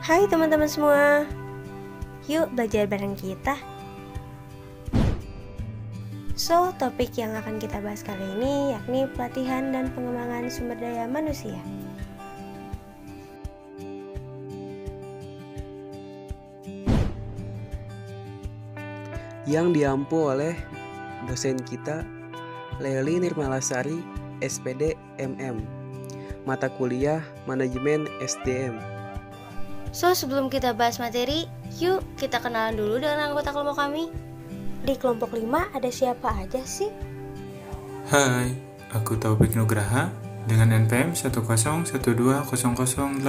Hai teman-teman semua, yuk belajar bareng kita. Topik yang akan kita bahas kali ini yakni pelatihan dan pengembangan sumber daya manusia. Yang diampu oleh dosen kita, Leili Nirmalasari, SPD MM, mata kuliah Manajemen SDM. Sebelum kita bahas materi, yuk kita kenalan dulu dengan anggota kelompok kami. Di kelompok 5 ada siapa aja sih? Hai, aku Taufik Nugraha dengan NPM 101200085.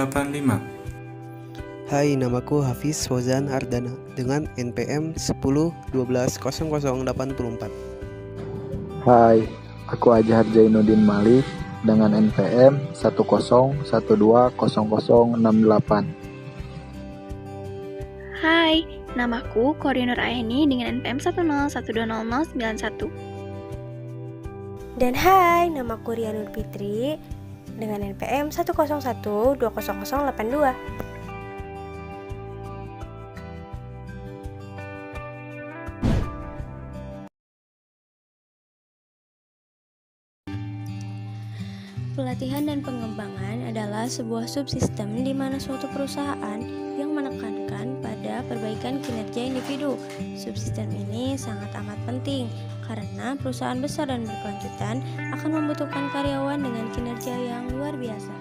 Hai, namaku Hafiz Fauzan Ardana dengan NPM 10120084. Hai, aku Ajhar Zainuddin Malik dengan NPM 101200068. Hai, namaku Korinur Aeni dengan NPM 101200091. Dan hai, namaku Rianur Fitri dengan NPM 101200082. Pelatihan dan pengembangan adalah sebuah subsistem di mana suatu perusahaan yang menekankan pada perbaikan kinerja individu. Subsistem ini sangat amat penting karena perusahaan besar dan berkelanjutan akan membutuhkan karyawan dengan kinerja yang luar biasa.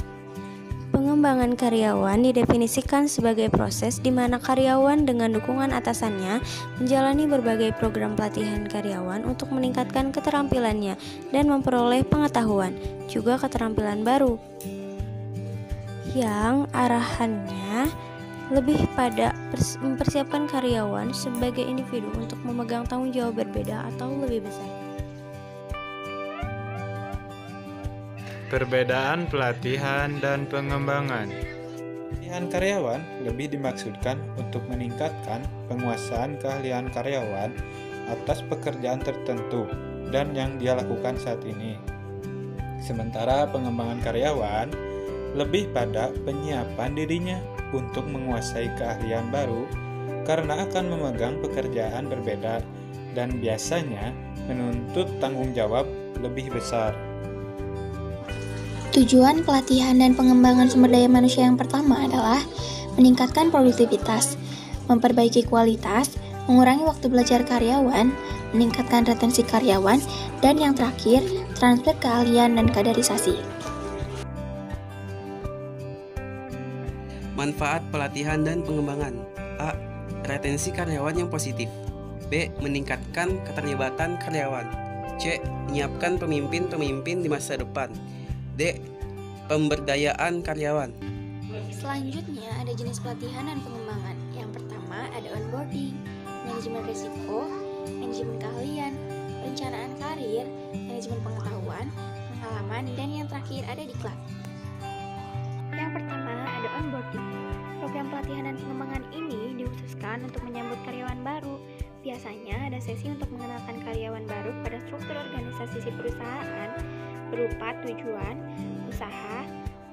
Pengembangan karyawan didefinisikan sebagai proses di mana karyawan dengan dukungan atasannya menjalani berbagai program pelatihan karyawan untuk meningkatkan keterampilannya dan memperoleh pengetahuan, juga keterampilan baru, yang arahannya lebih pada mempersiapkan karyawan sebagai individu untuk memegang tanggung jawab berbeda atau lebih besar. Perbedaan pelatihan dan pengembangan. Pelatihan karyawan lebih dimaksudkan untuk meningkatkan penguasaan keahlian karyawan atas pekerjaan tertentu dan yang dia lakukan saat ini. Sementara pengembangan karyawan lebih pada penyiapan dirinya untuk menguasai keahlian baru karena akan memegang pekerjaan berbeda dan biasanya menuntut tanggung jawab lebih besar. Tujuan pelatihan dan pengembangan sumber daya manusia yang pertama adalah meningkatkan produktivitas, memperbaiki kualitas, mengurangi waktu belajar karyawan, meningkatkan retensi karyawan, dan yang terakhir, transfer keahlian dan kaderisasi. Manfaat pelatihan dan pengembangan. A. Retensi karyawan yang positif. B. Meningkatkan keterlibatan karyawan. C. Menyiapkan pemimpin-pemimpin di masa depan. D. Pemberdayaan karyawan. Selanjutnya ada jenis pelatihan dan pengembangan. Yang pertama ada onboarding, manajemen risiko, manajemen keahlian, perencanaan karir, manajemen pengetahuan, pengalaman, dan yang terakhir ada diklat. Yang pertama ada onboarding. Program pelatihan dan pengembangan ini dikhususkan untuk menyambut karyawan baru. Biasanya ada sesi untuk mengenalkan karyawan baru pada struktur organisasi si perusahaan berupa tujuan, usaha,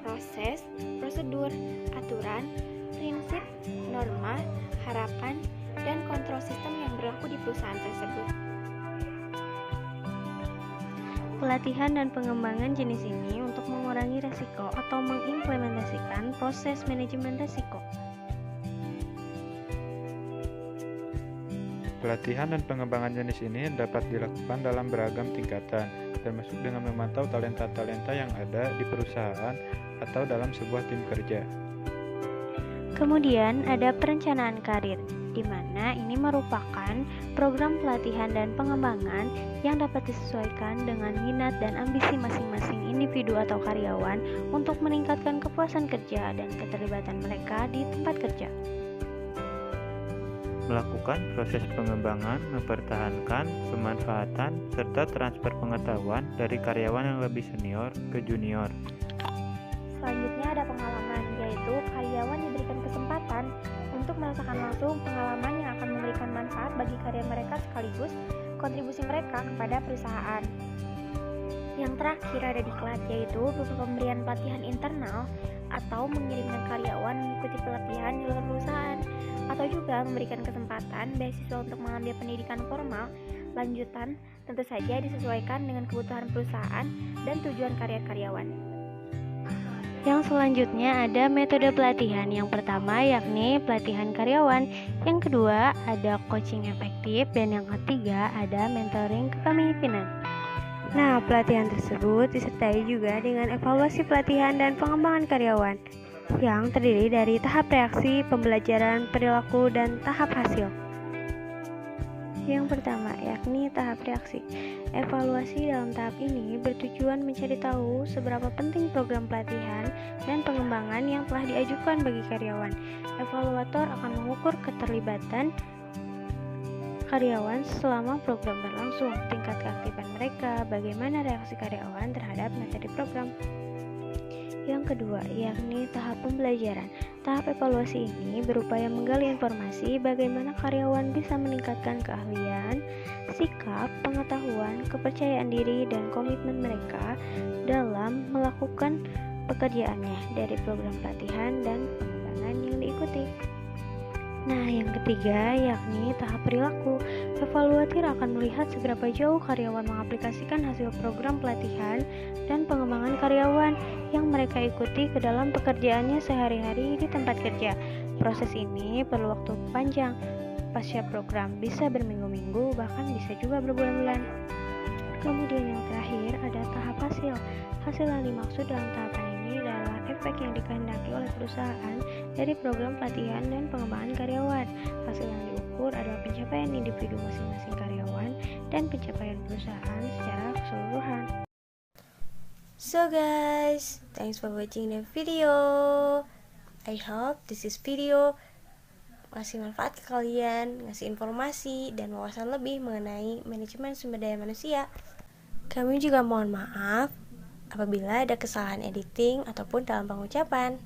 proses, prosedur, aturan, prinsip, norma, harapan, dan kontrol sistem yang berlaku di perusahaan tersebut. Pelatihan dan pengembangan jenis ini untuk mengurangi resiko atau mengimplementasikan proses manajemen resiko. Pelatihan dan pengembangan jenis ini dapat dilakukan dalam beragam tingkatan, termasuk dengan memantau talenta-talenta yang ada di perusahaan atau dalam sebuah tim kerja. Kemudian ada perencanaan karir, di mana ini merupakan program pelatihan dan pengembangan yang dapat disesuaikan dengan minat dan ambisi masing-masing individu atau karyawan untuk meningkatkan kepuasan kerja dan keterlibatan mereka di tempat kerja. Melakukan proses pengembangan, mempertahankan, pemanfaatan, serta transfer pengetahuan dari karyawan yang lebih senior ke junior. Selanjutnya ada pengalaman, yaitu karyawan diberikan kesempatan untuk merasakan langsung pengalaman yang akan memberikan manfaat bagi karya mereka sekaligus kontribusi mereka kepada perusahaan. Yang terakhir ada diklat, yaitu berupa pemberian pelatihan internal atau mengirimkan karyawan mengikuti pelatihan karyawan di luar perusahaan, atau juga memberikan kesempatan beasiswa untuk mengambil pendidikan formal lanjutan, tentu saja disesuaikan dengan kebutuhan perusahaan dan tujuan karir karyawan. Yang selanjutnya ada metode pelatihan. Yang pertama yakni pelatihan karyawan, yang kedua ada coaching efektif, dan yang ketiga ada mentoring kepemimpinan. Nah, pelatihan tersebut disertai juga dengan evaluasi pelatihan dan pengembangan karyawan yang terdiri dari tahap reaksi, pembelajaran, perilaku, dan tahap hasil. Yang pertama yakni tahap reaksi. Evaluasi dalam tahap ini bertujuan mencari tahu seberapa penting program pelatihan dan pengembangan yang telah diajukan bagi karyawan. Evaluator akan mengukur keterlibatan karyawan selama program berlangsung, tingkat keaktifan mereka, bagaimana reaksi karyawan terhadap materi program. Yang kedua, yakni tahap pembelajaran. Tahap evaluasi ini berupaya menggali informasi bagaimana karyawan bisa meningkatkan keahlian, sikap, pengetahuan, kepercayaan diri, dan komitmen mereka dalam melakukan pekerjaannya dari program pelatihan dan pengembangan yang diikuti. Nah, yang ketiga yakni tahap perilaku. Evaluator akan melihat seberapa jauh karyawan mengaplikasikan hasil program pelatihan dan pengembangan karyawan yang mereka ikuti ke dalam pekerjaannya sehari-hari di tempat kerja. Proses ini perlu waktu panjang. Pasca program bisa berminggu-minggu, bahkan bisa juga berbulan-bulan. Kemudian yang terakhir ada tahap hasil. Hasil yang dimaksud dalam tahapan ini adalah efek yang dikehendaki oleh perusahaan dari program pelatihan dan pengembangan karyawan. Hasil yang diukur adalah pencapaian individu masing-masing karyawan dan pencapaian perusahaan secara keseluruhan. So guys, thanks for watching the video. I hope this video ngasih manfaat ke kalian, ngasih informasi dan wawasan lebih mengenai manajemen sumber daya manusia. Kami juga mohon maaf apabila ada kesalahan editing ataupun dalam pengucapan.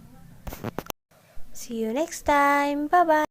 See you next time, bye bye.